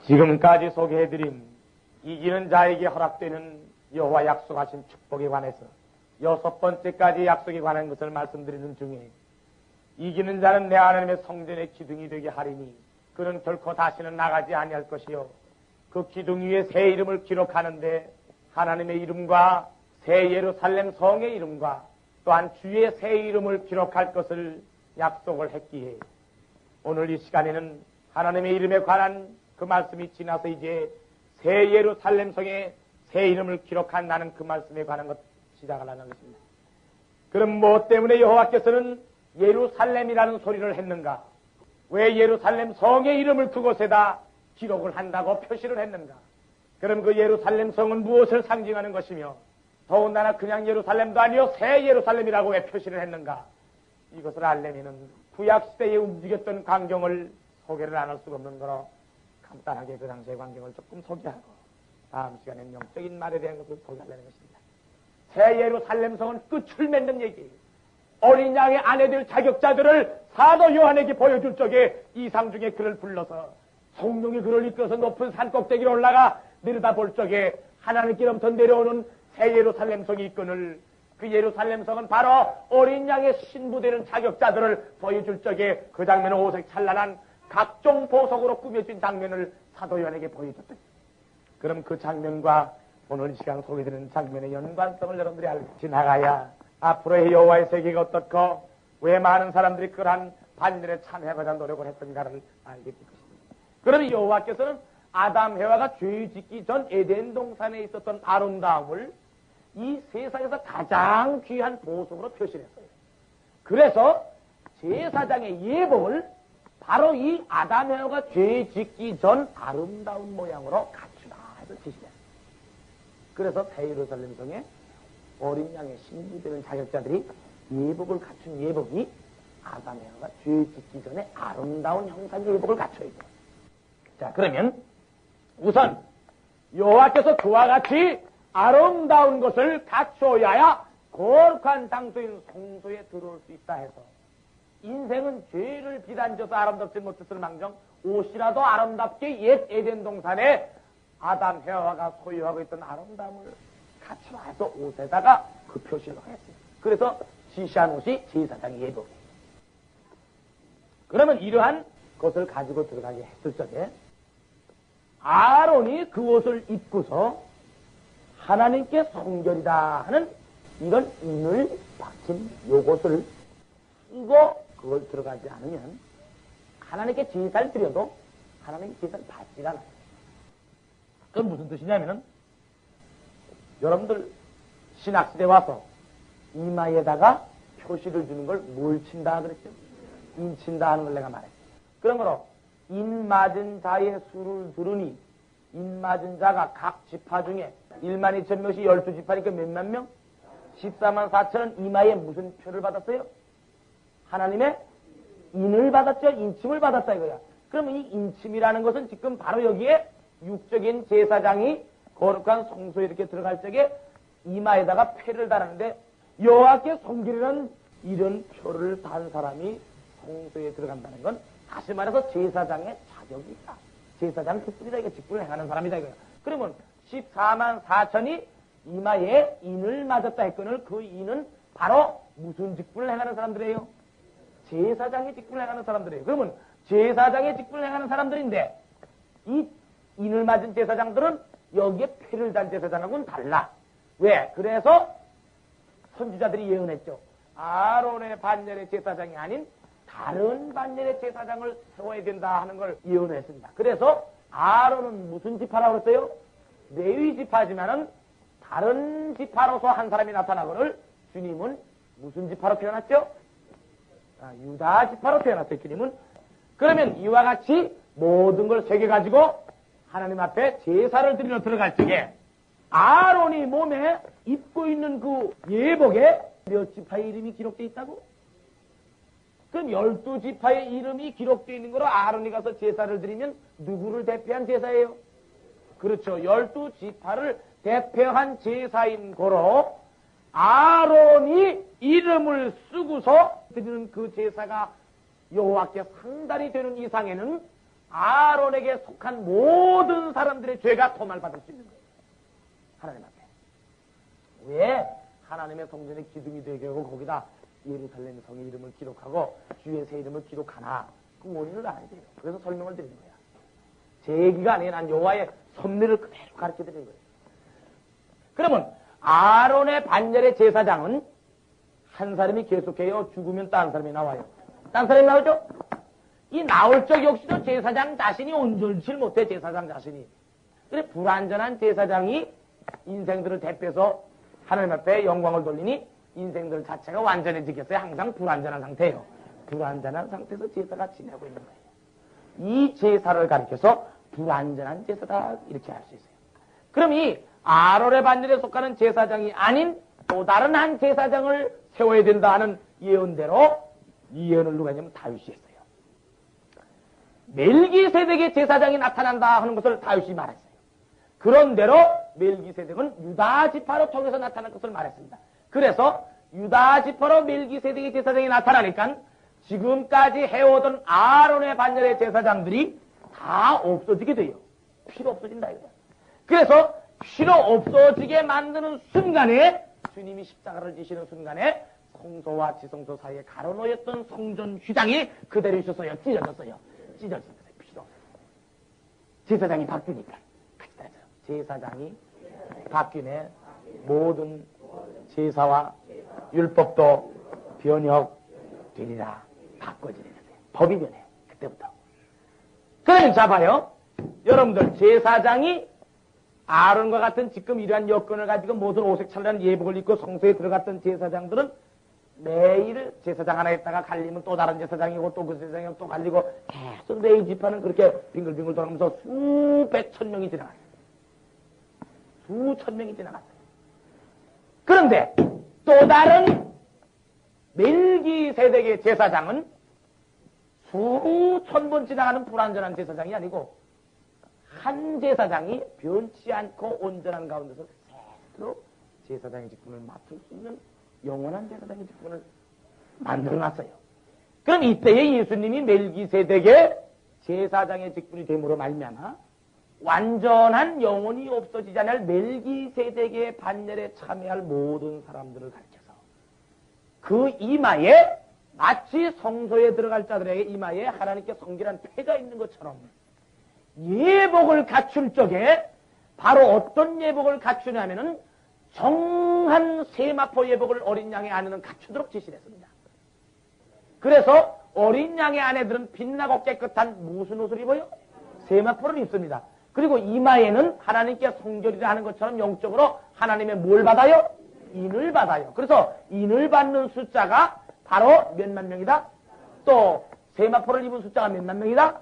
지금까지 소개해드린 이기는 자에게 허락되는 여호와 약속하신 축복에 관해서 6번째까지 약속에 관한 것을 말씀드리는 중에 이기는 자는 내 하나님의 성전의 기둥이 되게 하리니 그는 결코 다시는 나가지 아니할 것이요 그 기둥 위에 새 이름을 기록하는데 하나님의 이름과 새 예루살렘 성의 이름과 또한 주의 새 이름을 기록할 것을 약속을 했기에 오늘 이 시간에는 하나님의 이름에 관한 그 말씀이 지나서 이제 새 예루살렘 성의 새 이름을 기록한다는 그 말씀에 관한 것 시작을 하는 것입니다. 그럼 무엇 때문에 여호와께서는 예루살렘이라는 소리를 했는가? 왜 예루살렘 성의 이름을 그곳에다 기록을 한다고 표시를 했는가? 그럼 그 예루살렘 성은 무엇을 상징하는 것이며 더군다나 그냥 예루살렘도 아니요 새 예루살렘이라고 왜 표시를 했는가? 이것을 알려면은 구약시대에 움직였던 광경을 소개를 안 할 수가 없는 거로 간단하게 그 당시의 광경을 조금 소개하고 다음 시간에는 영적인 말에 대한 것을 소개하려는 것입니다. 새 예루살렘 성은 끝을 맺는 얘기예요. 어린 양의 아내 될 자격자들을 사도 요한에게 보여줄 적에 이상 중에 그를 불러서 성령이 그를 이끌어서 높은 산 꼭대기로 올라가 내려다볼 적에 하나님께로부터 내려오는 새 예루살렘 성이 있거늘 그 예루살렘 성은 바로 어린 양의 신부되는 자격자들을 보여줄 적에 그 장면은 오색 찬란한 각종 보석으로 꾸며진 장면을 사도 요한에게 보여줬다. 그럼 그 장면과 오늘 이 시간 소개드리는 장면의 연관성을 여러분들이 알고 지나가야 앞으로의 여호와의 세계가 어떻고 왜 많은 사람들이 그러한 반전에 참여하고자 노력을 했던가를 알게 될 것입니다. 그럼 여호와께서는 아담 해와가 죄 짓기 전 에덴 동산에 있었던 아름다움을 이 세상에서 가장 귀한 보석으로 표시했어요. 그래서 제사장의 예복을 바로 이 아담 해와가 죄 짓기 전 아름다운 모양으로 갖추라 해서 지시했어요. 그래서 새 예루살렘 성에 어린 양의 신부되는 자격자들이 예복을 갖춘 예복이 아담 해와가 죄 짓기 전에 아름다운 형상의 예복을 갖춰야 돼요. 자, 그러면 우선 여호와께서 그와 같이 아름다운 것을 갖춰야 거룩한 장소인 성소에 들어올 수 있다 해서 인생은 죄를 비단져서 아름답지 못했을 망정 옷이라도 아름답게 옛 에덴 동산에 아담 해와가 소유하고 있던 아름다움을 갖추라 해서 옷에다가 그 표시를 했어요. 그래서 지시한 옷이 제사장의 예복이에요. 그러면 이러한 것을 가지고 들어가게 했을 적에 아론이 그 옷을 입고서 하나님께 성결이다 하는 이런 인을 박힌 요것을 쓰고 그걸 들어가지 않으면 하나님께 제사를 드려도 하나님께 제사를 받지 않아요. 그건 무슨 뜻이냐면은 여러분들 신학시대 와서 이마에다가 표시를 주는 걸 뭘 친다 그랬죠? 인친다 하는 걸 내가 말했어요. 그런 거로 인 맞은 자의 수를 들으니 인 맞은 자가 각 지파 중에 1만 2천 명씩 12지파니까 몇만 명? 14만 4천은 이마에 무슨 표를 받았어요? 하나님의 인을 받았죠. 인침을 받았다 이거야. 그러면 이 인침이라는 것은 지금 바로 여기에 육적인 제사장이 거룩한 성소에 이렇게 들어갈 적에 이마에다가 표를 달았는데 여호와께 성결이라는 이런 표를 단 사람이 성소에 들어간다는 건 다시 말해서 제사장의 자격이다. 제사장 특급이다. 이거 직분을 행하는 사람이다 이거야. 그러면 14만 4천이 이마에 인을 맞았다 했거늘 그 인은 바로 무슨 직분을 행하는 사람들이에요? 제사장의 직분을 행하는 사람들이에요. 그러면 제사장의 직분을 행하는 사람들인데 이 인을 맞은 제사장들은 여기에 표를 단 제사장하고는 달라. 왜? 그래서 선지자들이 예언했죠. 아론의 반열의 제사장이 아닌 다른 반열의 제사장을 세워야 된다 하는 걸 예언했습니다. 그래서 아론은 무슨 지파라고 그랬어요? 레위 지파지만은 다른 지파로서 한 사람이 나타나거늘 주님은 무슨 지파로 표현했죠? 유다 지파로 표현했어요. 주님은. 그러면 이와 같이 모든 걸 새겨가지고 하나님 앞에 제사를 드리러 들어갈 적에 아론이 몸에 입고 있는 그 예복에 몇 지파의 이름이 기록되어 있다고? 그럼 12지파의 이름이 기록되어 있는 거로 아론이 가서 제사를 드리면 누구를 대표한 제사예요? 그렇죠. 12지파를 대표한 제사인 거로 아론이 이름을 쓰고서 드리는 그 제사가 여호와께 상달이 되는 이상에는 아론에게 속한 모든 사람들의 죄가 도말받을 수 있는 거예요. 하나님 앞에. 왜 하나님의 성전의 기둥이 되게 하고 거기다 예루살렘 성의 이름을 기록하고 주의 새 이름을 기록하나 그 원인을 알아야 돼요. 그래서 설명을 드리는 거야. 제 얘기가 아니에요. 난 여호와의 섭리를 그대로 가르쳐 드리는 거예요. 그러면 아론의 반열의 제사장은 한 사람이 계속해요. 죽으면 딴 사람이 나와요. 딴 사람이 나오죠? 이 나올 적 역시도 제사장 자신이 온전치 못해. 제사장 자신이. 그래 불완전한 제사장이 인생들을 대표해서 하나님 앞에 영광을 돌리니 인생들 자체가 완전해지겠어요. 항상 불완전한 상태예요. 불완전한 상태에서 제사가 지내고 있는 거예요. 이 제사를 가리켜서 불완전한 제사다 이렇게 할 수 있어요. 그럼 이 아론의 반열에 속하는 제사장이 아닌 또 다른 한 제사장을 세워야 된다 하는 예언대로 이 예언을 누가 했냐면 다윗이 했어요. 멜기세덱의 제사장이 나타난다 하는 것을 다윗이 말했어요. 그런대로 멜기세덱은 유다 지파로 통해서 나타난 것을 말했습니다. 그래서 유다 지파로 멜기세덱의 제사장이 나타나니까 지금까지 해오던 아론의 반열의 제사장들이 다 없어지게 돼요. 필요 없어진다 이거야. 그래서 필요 없어지게 만드는 순간에 주님이 십자가를 지시는 순간에 성소와 지성소 사이에 가로놓였던 성전 휘장이 그대로 있었어요. 찢어졌어요. 찢어졌어요. 필요 없어요. 제사장이 바뀌니까. 제사장이 바뀌네. 모든 제사와 율법도 변혁되리라. 바꿔지리라. 법이 변해. 그때부터. 그러면 자 봐요. 여러분들 제사장이 아론과 같은 지금 이러한 여건을 가지고 모든 오색 찬란한 예복을 입고 성소에 들어갔던 제사장들은 매일 제사장 하나 있다가 갈리면 또 다른 제사장이고 또 그 제사장이 또 갈리고 계속 매일 집하는 그렇게 빙글빙글 돌아가면서 수백 천 명이 지나갔어요. 수천 명이 지나갔어요. 그런데 또 다른 멜기세덱의 제사장은 수천 번 지나가는 불완전한 제사장이 아니고 한 제사장이 변치 않고 온전한 가운데서 새로 제사장의 직분을 맡을 수 있는 영원한 제사장의 직분을 만들어놨어요. 그럼 이때에 예수님이 멜기세덱의 제사장의 직분이 됨으로 말미암아 완전한 영혼이 없어지지 않을 멜기세덱의 반열에 참여할 모든 사람들을 가르쳐서 그 이마에 마치 성소에 들어갈 자들에게 이마에 하나님께 성결한 패가 있는 것처럼 예복을 갖출 적에 바로 어떤 예복을 갖추냐면은 정한 세마포 예복을 어린 양의 아내는 갖추도록 지시를 했습니다. 그래서 어린 양의 아내들은 빛나고 깨끗한 무슨 옷을 입어요? 세마포를 입습니다. 그리고 이마에는 하나님께 성결이라 하는 것처럼 영적으로 하나님의 뭘 받아요? 인을 받아요. 그래서 인을 받는 숫자가 바로 몇만 명이다? 또 세마포를 입은 숫자가 몇만 명이다?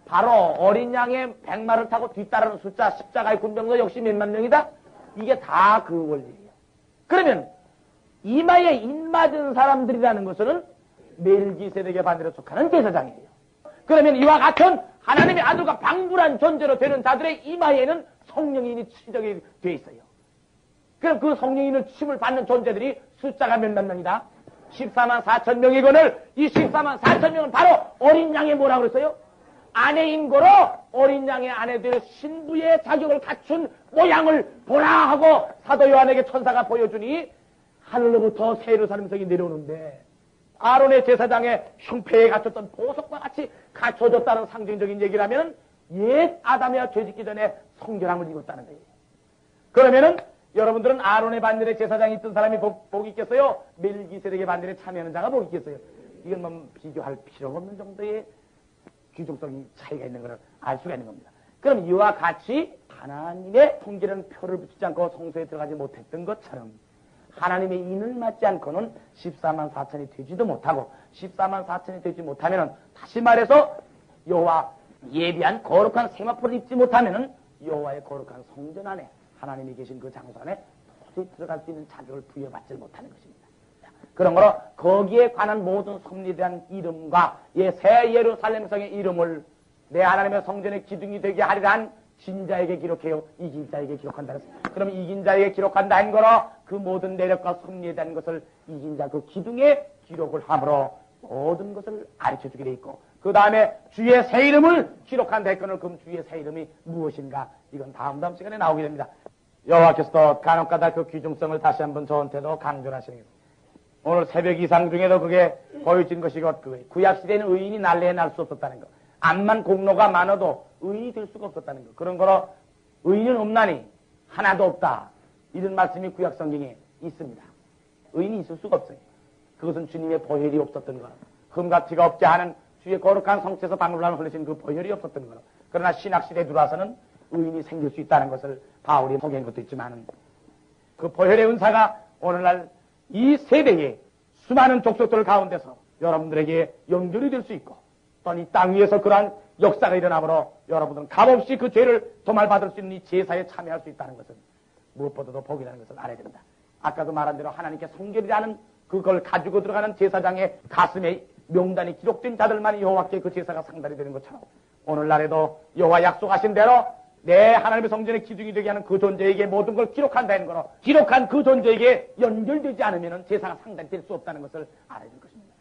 바로 어린 양의 백마를 타고 뒤따르는 숫자 십자가의 군병도 역시 몇만 명이다? 이게 다 그 원리예요. 그러면 이마에 인 맞은 사람들이라는 것은 멜기세덱의 반열에 속하는 제사장이에요. 그러면 이와 같은 하나님의 아들과 방불한 존재로 되는 자들의 이마에는 성령인이 치적이 되어 있어요. 그럼 그 성령인을 침을 받는 존재들이 숫자가 몇만 명이다? 14만 4천 명이거늘 이 14만 4천 명은 바로 어린 양의 뭐라고 그랬어요? 아내인 거로 어린 양의 아내들 신부의 자격을 갖춘 모양을 보라 하고 사도 요한에게 천사가 보여주니 하늘로부터 새 예루살렘 성이 내려오는데 아론의 제사장의 흉패에 갖췄던 보석과 같이 갖춰졌다는 상징적인 얘기를 하면 옛 아담이야 죄짓기 전에 성결함을 입었다는 거예요. 그러면은 여러분들은 아론의 반열에 제사장이 있던 사람이 복 있겠어요? 멜기세덱의 반열에 참여하는 자가 복 있겠어요? 이건 뭐 비교할 필요가 없는 정도의 귀족적인 차이가 있는 것을 알 수가 있는 겁니다. 그럼 이와 같이 하나님의 성결한 표를 붙이지 않고 성소에 들어가지 못했던 것처럼 하나님의 인을 맞지 않고는 14만 4천이 되지도 못하고 14만 4천이 되지 못하면은 다시 말해서 여호와 예비한 거룩한 세마포를 입지 못하면은 여호와의 거룩한 성전 안에 하나님이 계신 그 장소 안에 도저히 들어갈 수 있는 자격을 부여받지 못하는 것입니다. 그런 거로 거기에 관한 모든 섭리에 대한 이름과 새 예루살렘 성의 이름을 내 하나님의 성전의 기둥이 되게 하리라 한 진자에게 기록해요. 이긴 자에게 기록한다. 그럼 이긴 자에게 기록한다 한 거로 그 모든 내력과 섭리에 대한 것을 이긴 자 그 기둥에 기록을 함으로 모든 것을 가르쳐주게 돼 있고 그 다음에 주의 새 이름을 기록한 대권을 그럼 주의 새 이름이 무엇인가? 이건 다음 시간에 나오게 됩니다. 여호와께서도 간혹가다 그 귀중성을 다시 한번 저한테도 강조를 하시는 거예요. 오늘 새벽 이상 중에도 그게 보여진 것이 그거예요. 구약시대에는 의인이 날래에 날 수 없었다는 거. 암만 공로가 많아도 의인이 될 수가 없었다는 거. 그런 거로 의인은 없나니 하나도 없다. 이런 말씀이 구약성경에 있습니다. 의인이 있을 수가 없어요. 그것은 주님의 보혈이 없었던 거라. 흠같이가 없지 않은 주의 거룩한 성체에서 방울함을 흘리신 그 보혈이 없었던 거라. 그러나 신학시대에 들어와서는 의인이 생길 수 있다는 것을 바울이 소개한 것도 있지만 그 보혈의 은사가 오늘날 이 세대의 수많은 족속들 가운데서 여러분들에게 연결이 될 수 있고 또 이 땅 위에서 그러한 역사가 일어나므로 여러분들은 값없이 그 죄를 도말받을 수 있는 이 제사에 참여할 수 있다는 것은 무엇보다도 복이라는 것을 알아야 됩니다. 아까도 말한 대로 하나님께 성결이라는 그걸 가지고 들어가는 제사장의 가슴에 명단이 기록된 자들만이 여호와께 그 제사가 상달이 되는 것처럼 오늘날에도 여호와 약속하신 대로 내 하나님의 성전의 기둥이 되게 하는 그 존재에게 모든 걸 기록한다는 거로 기록한 그 존재에게 연결되지 않으면 제사가 상달이 될 수 없다는 것을 알아야 될 것입니다.